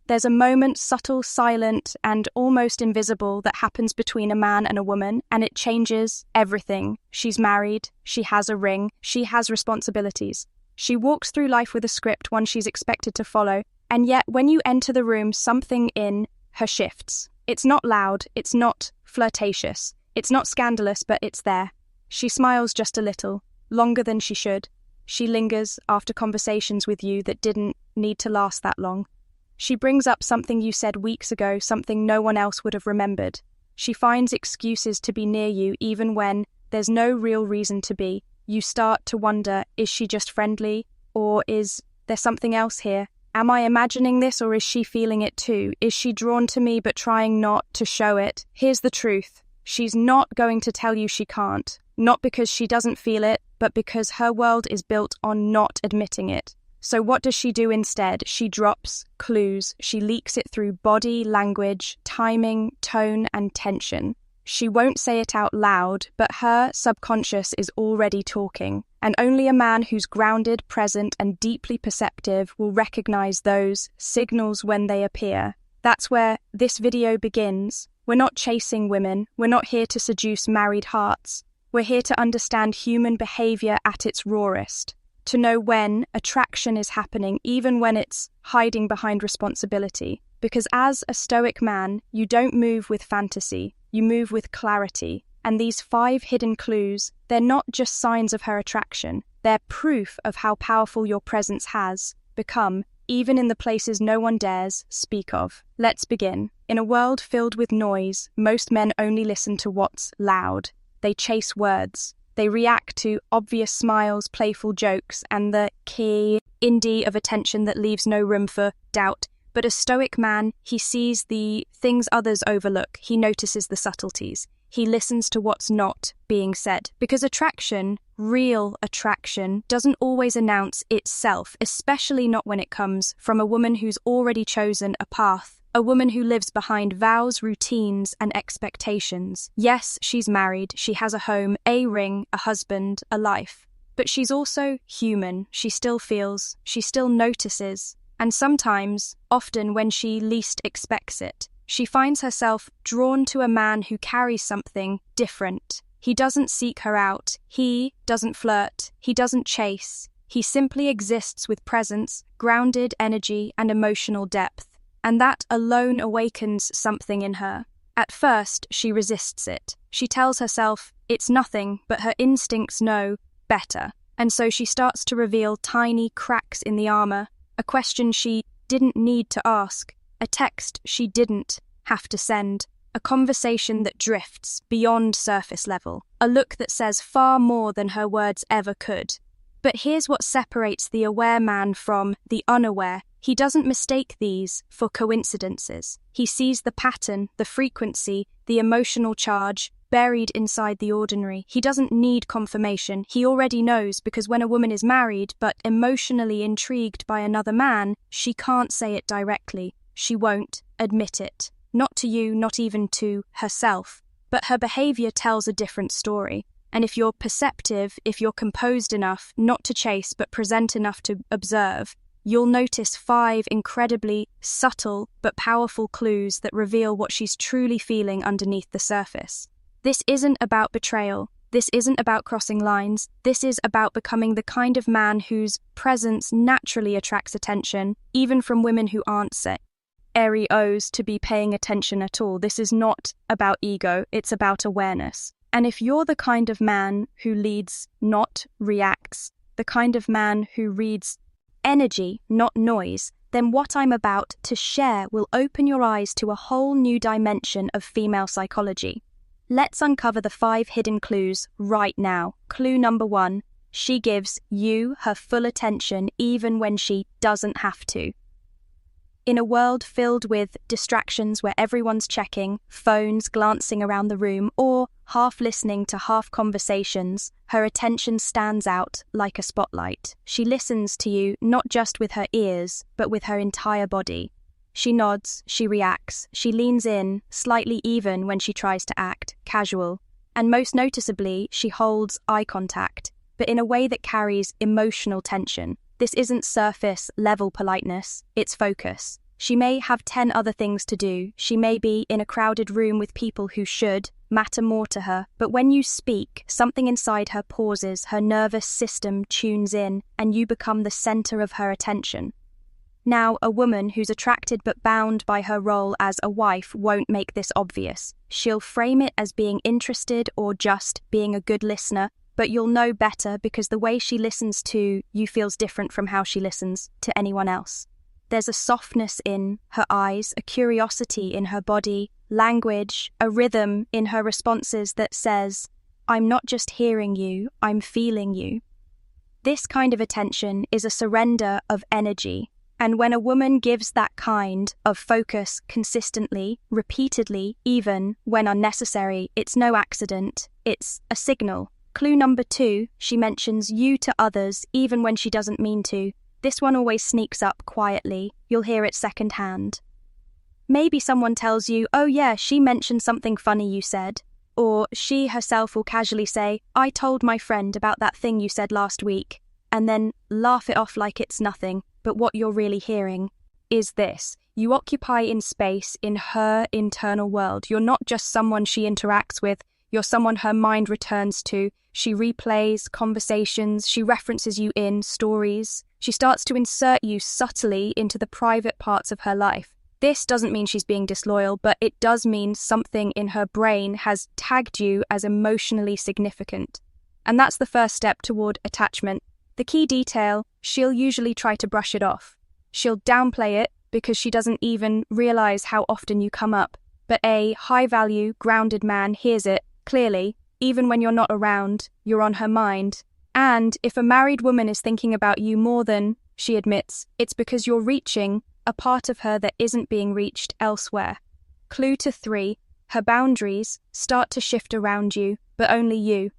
There's a moment, subtle, silent, and almost invisible, that happens between a man and a woman, and it changes everything. She's married, she has a ring, she has responsibilities. She walks through life with a script, one she's expected to follow, and yet when you enter the room, something in her shifts. It's not loud, it's not flirtatious, it's not scandalous, but it's there. She smiles just a little, longer than she should. She lingers after conversations with you that didn't need to last that long. She brings up something you said weeks ago, something no one else would have remembered. She finds excuses to be near you even when there's no real reason to be. You start to wonder, is she just friendly? Or is there something else here? Am I imagining this, or is she feeling it too? Is she drawn to me but trying not to show it? Here's the truth. She's not going to tell you she can't. Not because she doesn't feel it, but because her world is built on not admitting it. So what does she do instead? She drops clues. She leaks it through body, language, timing, tone, and tension. She won't say it out loud, but her subconscious is already talking. And only a man who's grounded, present, and deeply perceptive will recognize those signals when they appear. That's where this video begins. We're not chasing women. We're not here to seduce married hearts. We're here to understand human behavior at its rawest. To know when attraction is happening, even when it's hiding behind responsibility. Because as a Stoic man, you don't move with fantasy, you move with clarity. And these 5 hidden clues, they're not just signs of her attraction, they're proof of how powerful your presence has become, even in the places no one dares speak of. Let's begin. In a world filled with noise, most men only listen to what's loud. They chase words. They react to obvious smiles, playful jokes, and the key indie of attention that leaves no room for doubt. But a Stoic man, he sees the things others overlook. He notices the subtleties. He listens to what's not being said. Because attraction, real attraction, doesn't always announce itself, especially not when it comes from a woman who's already chosen a path. A woman who lives behind vows, routines, and expectations. Yes, she's married, she has a home, a ring, a husband, a life. But she's also human. She still feels, she still notices. And sometimes, often when she least expects it, she finds herself drawn to a man who carries something different. He doesn't seek her out. He doesn't flirt. He doesn't chase. He simply exists with presence, grounded energy, and emotional depth. And that alone awakens something in her. At first, she resists it. She tells herself it's nothing, but her instincts know better. And so she starts to reveal tiny cracks in the armor, a question she didn't need to ask, a text she didn't have to send, a conversation that drifts beyond surface level, a look that says far more than her words ever could. But here's what separates the aware man from the unaware. He doesn't mistake these for coincidences. He sees the pattern, the frequency, the emotional charge buried inside the ordinary. He doesn't need confirmation. He already knows, because when a woman is married but emotionally intrigued by another man, she can't say it directly. She won't admit it. Not to you, not even to herself. But her behavior tells a different story. And if you're perceptive, if you're composed enough not to chase but present enough to observe, you'll notice 5 incredibly subtle but powerful clues that reveal what she's truly feeling underneath the surface. This isn't about betrayal. This isn't about crossing lines. This is about becoming the kind of man whose presence naturally attracts attention, even from women who aren't set airy O's to be paying attention at all. This is not about ego, it's about awareness. And if you're the kind of man who leads, not reacts, the kind of man who reads energy, not noise, then what I'm about to share will open your eyes to a whole new dimension of female psychology. Let's uncover the 5 hidden clues right now. Clue number 1, she gives you her full attention even when she doesn't have to. In a world filled with distractions where everyone's checking, phones glancing around the room, or half listening to half conversations, her attention stands out like a spotlight. She listens to you not just with her ears, but with her entire body. She nods, she reacts, she leans in, slightly even when she tries to act casual. And most noticeably, she holds eye contact, but in a way that carries emotional tension. This isn't surface-level politeness, it's focus. She may have 10 other things to do. She may be in a crowded room with people who should matter more to her. But when you speak, something inside her pauses, her nervous system tunes in, and you become the center of her attention. Now, a woman who's attracted but bound by her role as a wife won't make this obvious. She'll frame it as being interested or just being a good listener, but you'll know better because the way she listens to you feels different from how she listens to anyone else. There's a softness in her eyes, a curiosity in her body, language, a rhythm in her responses that says, "I'm not just hearing you, I'm feeling you." This kind of attention is a surrender of energy, and when a woman gives that kind of focus consistently, repeatedly, even when unnecessary, it's no accident, it's a signal. Clue number 2, she mentions you to others even when she doesn't mean to. This one always sneaks up quietly. You'll hear it secondhand. Maybe someone tells you, "Oh yeah, she mentioned something funny you said." Or she herself will casually say, "I told my friend about that thing you said last week," and then laugh it off like it's nothing. But what you're really hearing is this. You occupy in space in her internal world. You're not just someone she interacts with. You're someone her mind returns to. She replays conversations. She references you in stories. She starts to insert you subtly into the private parts of her life. This doesn't mean she's being disloyal, but it does mean something in her brain has tagged you as emotionally significant. And that's the first step toward attachment. The key detail, she'll usually try to brush it off. She'll downplay it because she doesn't even realize how often you come up. But a high-value, grounded man hears it clearly. Even when you're not around, you're on her mind. And if a married woman is thinking about you more than she admits, it's because you're reaching a part of her that isn't being reached elsewhere. Clue to 3, her boundaries start to shift around you, but only you.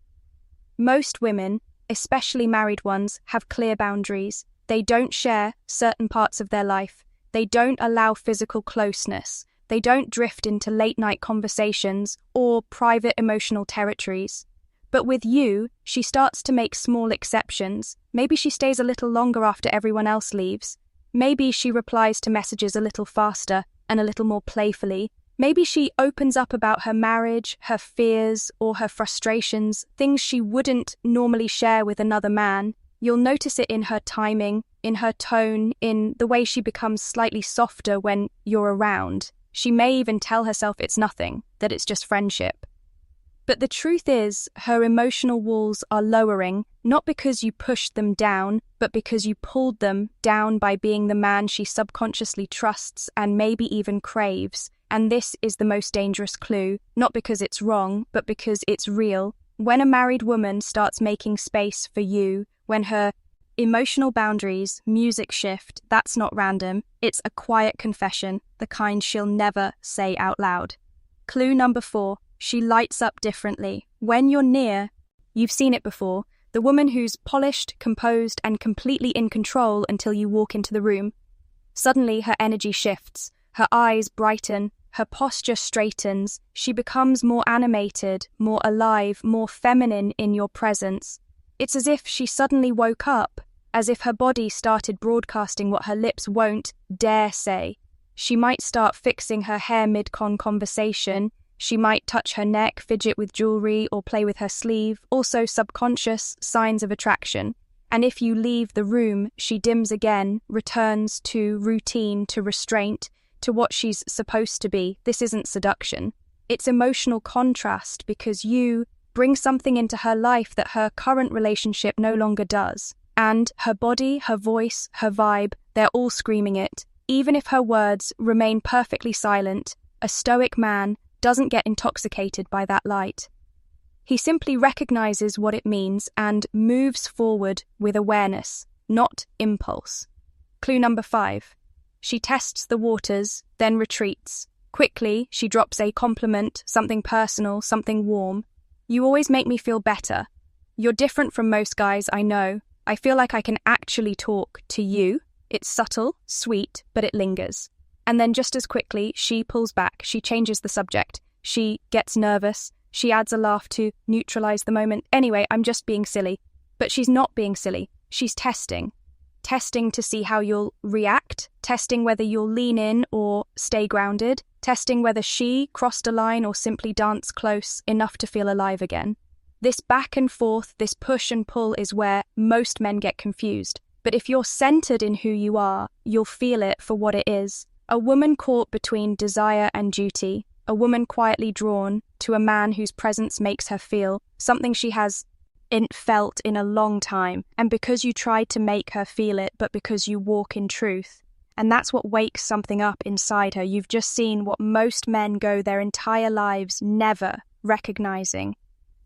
Most women, especially married ones, have clear boundaries. They don't share certain parts of their life. They don't allow physical closeness. They don't drift into late-night conversations or private emotional territories. But with you, she starts to make small exceptions. Maybe she stays a little longer after everyone else leaves. Maybe she replies to messages a little faster and a little more playfully. Maybe she opens up about her marriage, her fears, or her frustrations, things she wouldn't normally share with another man. You'll notice it in her timing, in her tone, in the way she becomes slightly softer when you're around. She may even tell herself it's nothing, that it's just friendship. But the truth is, her emotional walls are lowering, not because you pushed them down, but because you pulled them down by being the man she subconsciously trusts and maybe even craves. And this is the most dangerous clue, not because it's wrong, but because it's real. When a married woman starts making space for you, when her emotional boundaries, music shift, that's not random. It's a quiet confession, the kind she'll never say out loud. Clue number 4, she lights up differently. When you're near, you've seen it before, the woman who's polished, composed, and completely in control until you walk into the room. Suddenly her energy shifts, her eyes brighten, her posture straightens, she becomes more animated, more alive, more feminine in your presence. It's as if she suddenly woke up, as if her body started broadcasting what her lips won't dare say. She might start fixing her hair mid-con conversation. She might touch her neck, fidget with jewelry, or play with her sleeve, also subconscious signs of attraction. And if you leave the room, she dims again, returns to routine, to restraint, to what she's supposed to be. This isn't seduction. It's emotional contrast because you bring something into her life that her current relationship no longer does. And her body, her voice, her vibe, they're all screaming it. Even if her words remain perfectly silent, a Stoic man doesn't get intoxicated by that light. He simply recognizes what it means and moves forward with awareness, not impulse. Clue number 5. She tests the waters, then retreats. Quickly, she drops a compliment, something personal, something warm. "You always make me feel better. You're different from most guys, I know. I feel like I can actually talk to you." It's subtle, sweet, but it lingers. And then just as quickly, she pulls back, she changes the subject. She gets nervous, she adds a laugh to neutralize the moment. Anyway, I'm just being silly. But she's not being silly. She's testing testing to see how you'll react, testing whether you'll lean in or stay grounded, testing whether she crossed a line or simply danced close enough to feel alive again. This back and forth, this push and pull is where most men get confused. But if you're centered in who you are, you'll feel it for what it is. A woman caught between desire and duty, a woman quietly drawn to a man whose presence makes her feel something she hasn't felt in a long time, and because you tried to make her feel it, but because you walk in truth. And that's what wakes something up inside her. You've just seen what most men go their entire lives never recognizing.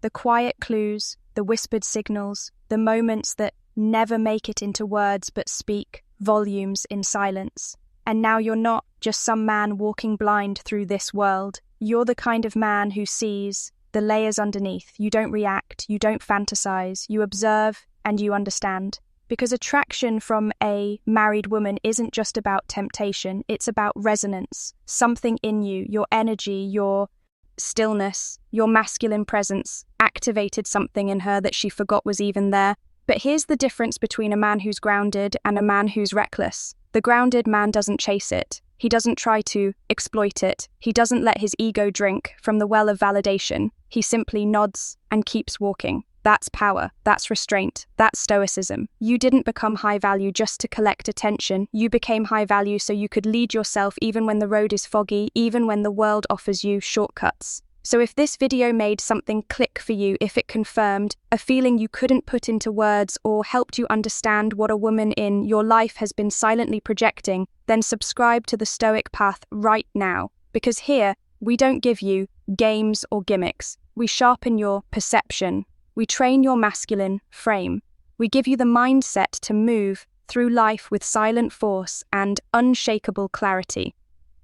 The quiet clues, the whispered signals, the moments that never make it into words but speak volumes in silence. And now you're not just some man walking blind through this world. You're the kind of man who sees the layers underneath. You don't react, you don't fantasize, you observe and you understand. Because attraction from a married woman isn't just about temptation, it's about resonance. Something in you, your energy, your stillness, your masculine presence activated something in her that she forgot was even there. But here's the difference between a man who's grounded and a man who's reckless. The grounded man doesn't chase it. He doesn't try to exploit it. He doesn't let his ego drink from the well of validation. He simply nods and keeps walking. That's power. That's restraint. That's stoicism. You didn't become high value just to collect attention. You became high value so you could lead yourself even when the road is foggy, even when the world offers you shortcuts. So if this video made something click for you, if it confirmed a feeling you couldn't put into words or helped you understand what a woman in your life has been silently projecting, then subscribe to the Stoic Path right now. Because here, we don't give you games or gimmicks. We sharpen your perception. We train your masculine frame. We give you the mindset to move through life with silent force and unshakable clarity.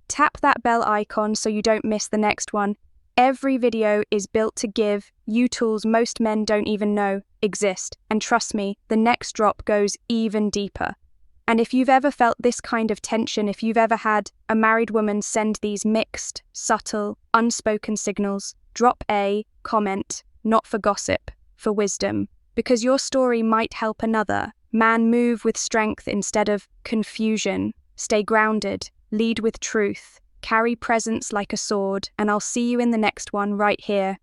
Tap that bell icon so you don't miss the next one. Every video is built to give you tools most men don't even know exist. And trust me, the next drop goes even deeper. And if you've ever felt this kind of tension, if you've ever had a married woman send these mixed, subtle, unspoken signals, drop a comment, not for gossip, for wisdom, because your story might help another man move with strength instead of confusion. Stay grounded, lead with truth, carry presence like a sword, and I'll see you in the next one right here.